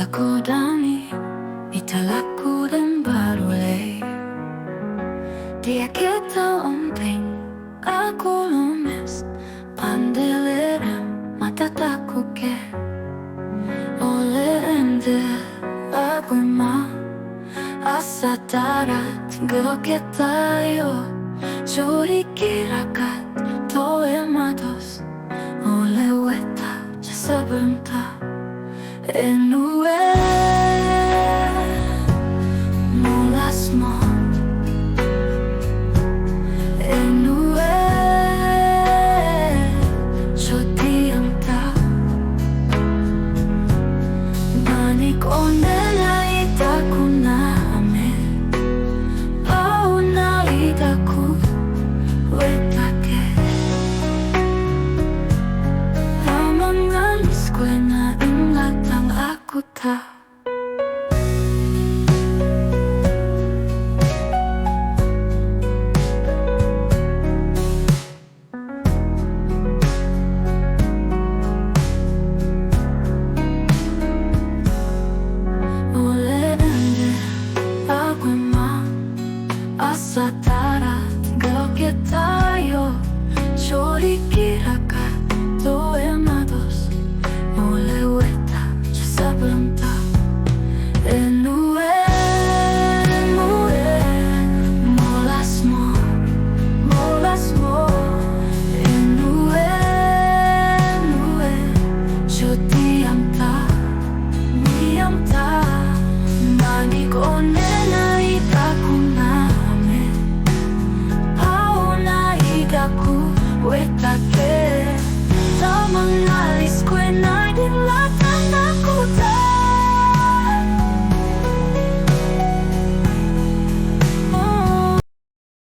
Godani ita laku dan baru lei. Dia kita ompeng aku lumes pandelera mata taku ke oleh ende aku ma asa darat tinggal kita yo curi kirakat toe matos oleh weta sebelum tak enue mulas mo enue jodi ang ta manik onela itaku na ame au na itaku wetake amangalis kwe na ingatang aku tak. Asa darat tinggal kita yo curi kirakat toe matos oleh weta sebelum tak enue molas mo enue jodi am ta manik onena itaku na aku wetake